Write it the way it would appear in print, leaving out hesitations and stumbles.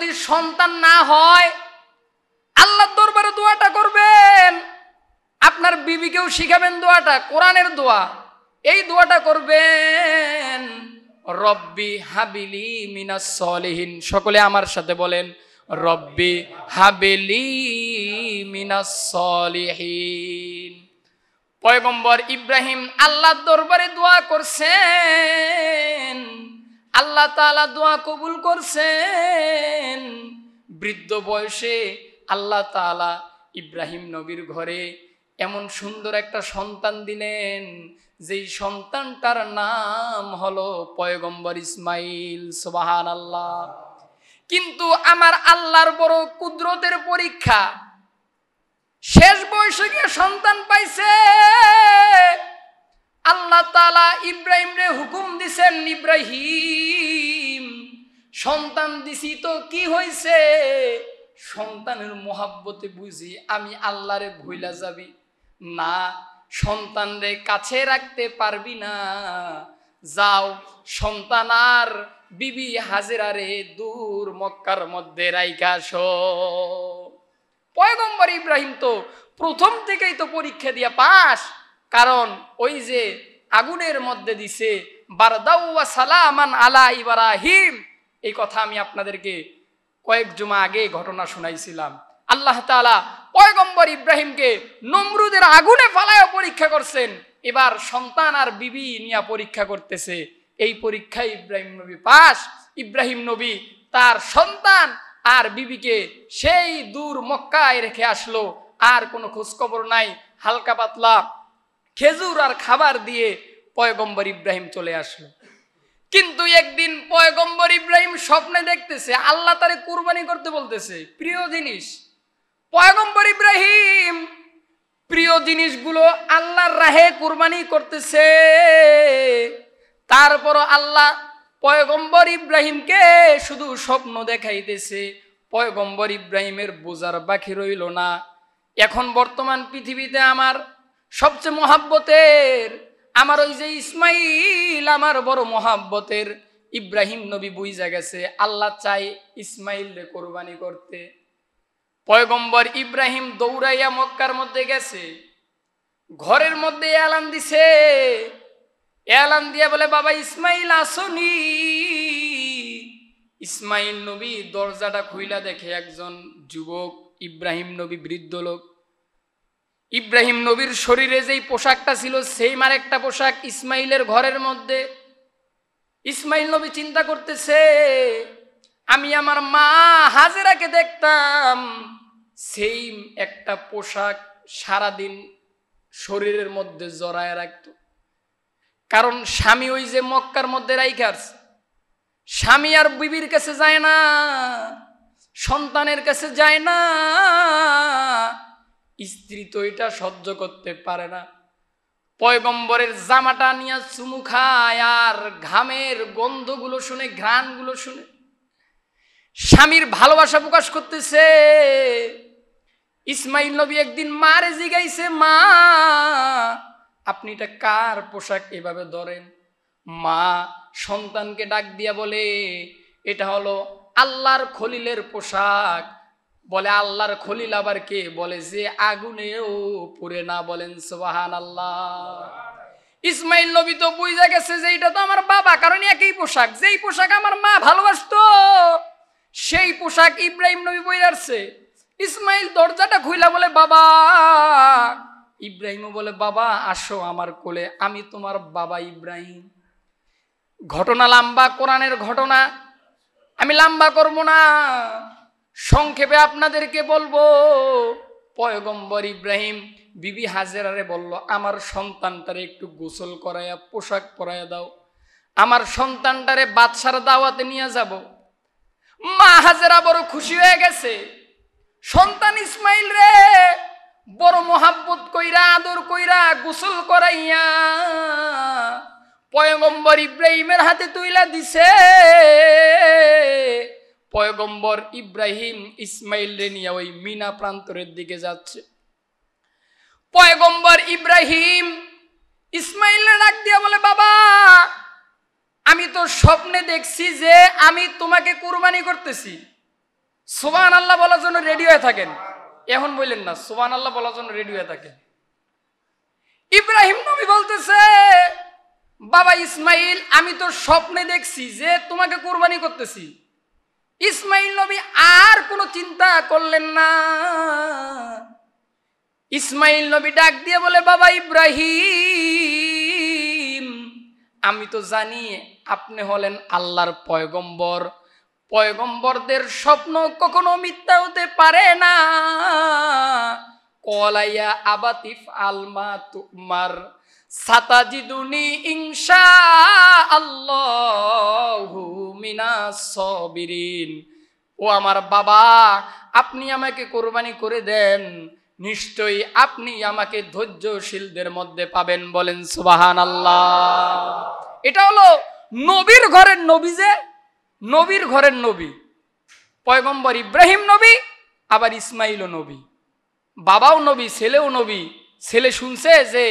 যদি সন্তান না হয় আল্লাহর দরবারে দোয়াটা করবেন, আপনার বিবিকেও শিখাবেন দোয়াটা, কোরআনের দোয়া। এই দোয়াটা করবেন, রব্বি হাবিলি মিনাস সলিহিন। সকলে আমার সাথে বলেন, রব্বি হাবিলি মিনাস সলিহিন। পয়গম্বর ইব্রাহিম আল্লাহর দরবারে দোয়া করছেন, আল্লাহ তাআলা দোয়া কবুল করছেন। বৃদ্ধ বয়সে আল্লাহ তাআলা ইব্রাহিম নবীর ঘরে এমন সুন্দর একটা সন্তান দিলেন, যেই সন্তানটার নাম হলো পয়গম্বর ইসমাইল। সুবহানাল্লাহ। কিন্তু আমার আল্লাহর বড় কুদরতের পরীক্ষা, শেষ বয়সে গিয়ে সন্তান পাইছে। আল্লাহ তাআলা ইব্রাহিমরে হুকুম দিছেন, ইব্রাহিম সন্তান দিছি তো কি হইছে? সন্তানের মোহাব্বতে বুঝি আমি আল্লাহরে ভুইলা যাবি না, সন্তানরে কাছে রাখতে পারবি না। যাও সন্তান আর বিবি হাজেরারে দূর মক্কার মধ্যে রাইখা আসো। পয়গম্বর ইব্রাহিম তো প্রথম থেকেই তো পরীক্ষা দিয়া পাস, কারণ ওই যে আগুনের মধ্যে দিছে বারদাউ ওয়া সালামান আলা ইব্রাহিম। এই কথা আমি আপনাদেরকে কয়েক জুমা আগে ঘটনা শোনাইছিলাম। আল্লাহ তাআলা পয়গম্বর ইব্রাহিমকে নমরুদের আগুনে ফালায় পরীক্ষা করছেন, এবার সন্তান আর বিবি নিয়ে পরীক্ষা করতেছে। এই পরীক্ষায় ইব্রাহিম নবী পাস। ইব্রাহিম নবী তার সন্তান আর বিবিকে সেই দূর মক্কায় রেখে আসলো, আর কোনো খোঁজখবর নাই। হালকা পাতলা খেজুর আর খাবার দিয়ে পয়গম্বর ইব্রাহিম চলে আসলো। কিন্তু একদিন পয়গম্বর ইব্রাহিম স্বপ্নে দেখতেছে আল্লাহ তারে কুরবানি করতে বলতেছে, প্রিয় জিনিস। পয়গম্বর ইব্রাহিম প্রিয় জিনিসগুলো আল্লাহর রাহে কুরবানি করতেছে। তারপর আল্লাহ পয়গম্বর ইব্রাহিমকে শুধু স্বপ্ন দেখাইতেছে। পয়গম্বর ইব্রাহিমের বোঝার বাকি রইল না। এখন বর্তমান পৃথিবীতে আমার সবচেয়ে মহাব্বতের, আমার ওই যে ইসমাইল আমার বড় মহাব্বতের, ইব্রাহিম নবী বুঝা গেছে আল্লাহ চাই ইসমাইলরে কোরবানি করতে। পয়গম্বর ইব্রাহিম দৌড়াইয়া মক্কার মধ্যে গেছে, ঘরের মধ্যে এলান দিছে। এলান দিয়া বলে, বাবা ইসমাইল আসনি। ইসমাইল নবী দরজাটা খুইলা দেখে একজন যুবক, ইব্রাহিম নবী বৃদ্ধ লোক। ইব্রাহিম নবীর শরীরে যেই পোশাকটা ছিল সেই মার একটা পোশাক ইসমাইলের ঘরের মধ্যে। ইসমাইল নবী চিন্তা করতেছে, আমি আমার মা হাজেরাকে দেখতাম সেই একটা পোশাক সারাদিন শরীরের মধ্যে জড়ায় রাখত। কারণ স্বামী ওই যে মক্কার মধ্যে রাইখা আছে, স্বামী আর বিবির কাছে যায় না, সন্তানের কাছে যায় না, স্ত্রী তো এটা সহ্য করতে পারে না। পয়গম্বরের জামাটা নিয়ে চুমু খায়, আর ঘামের গন্ধগুলো শুনে, ঘ্রাণগুলো শুনে স্বামীর ভালোবাসা প্রকাশ করতেছে। ইসমাইল নবী একদিন মারে জিগাইছে, মা আপনি এটা কার পোশাক এভাবে ধরেন? মা সন্তানকে ডাক দিয়া বলে, এটা হলো আল্লাহর খলিলের পোশাক। বলে, আল্লাহর খলিল আবার কে? বলে, যে আগুনেও পুড়ে না। বলেন সুবহানাল্লাহ। ইসমাইল নবী তো বুঝা গেছে যে এটা তো আমার বাবা, কারণ একই পোশাক, যেই পোশাক আমার মা ভালোবাসতো সেই পোশাক ইব্রাহিম নবী পরে আসছে। ইসমাইল দরজাটা খুইলা বলে, বাবা। ইব্রাহিমও বলে, বাবা আসো আমার কোলে, আমি তোমার বাবা ইব্রাহিম। ঘটনা লম্বা, কোরআনের ঘটনা, আমি লম্বা করব না, সংক্ষেপে আপনাদেরকে বলবো। পয়গম্বর ইব্রাহিম বিবি হাজেরারে বলল, আমার সন্তানটারে একটু গোসল করাইয়া পোশাক পরাইয়া দাও, আমার সন্তানটারে বাদশার দাওয়াতে নিয়ে যাব। মা হাজেরা বড় খুশি হয়ে গেছে, সন্তান ইসমাইল রে বড় মোহাব্বত কইরা, আদর কইরা, গোসল করাইয়া পয়গম্বর ইব্রাহিমের হাতে তুইলা দিছে। পয়গম্বর ইব্রাহিম ইসমাইল রে নিয়ে ওই মিনা প্রান্তরের দিকে যাচ্ছে। পয়গম্বর ইব্রাহিম ইসমাইলের ডাক দিয়া বলে, বাবা আমি তো স্বপ্নে দেখছি যে আমি তোমাকে কুরবানি করতেছি, সুবহানাল্লাহ বলার জন্য রেডি হয়ে থাকেন, এখন বললেন না, সুবহানাল্লাহ বলার জন্য রেডি হয়ে থাকেন। ইব্রাহিম নবী বলতেছে, বাবা ইসমাইল, আমি তো স্বপ্নে দেখছি যে তোমাকে কুরবানি করতেছি। ইসমাইল নবী আর কোনো চিন্তা করলেন না। ইসমাইল নবী ডাক দিয়ে বলে, বাবা ইব্রাহিম, আমি তো জানি আপনি হলেন আল্লাহর পয়গম্বর, পয়গম্বরদের স্বপ্ন কখনো মিথ্যা হতে পারে না। কলাইয়া আবাতিফ আলমা তুমার সাতাজিদুনি ইনশাআল্লাহু মিনাস সাবিরিন। ও আমার বাবা, আপনি আমাকে কোরবানি করে দেন, নিশ্চয়ই আপনি আমাকে ধৈর্যশীলদের মধ্যে পাবেন। বলেন সুবহানাল্লাহ। এটা হলো নবীর ঘরের নবী, যে নবীর ঘরের নবী পয়গম্বর ইব্রাহিম নবী, আবার ইসমাইলও নবী, বাবাও নবী, ছেলেও নবী। ছেলে শুনছে যে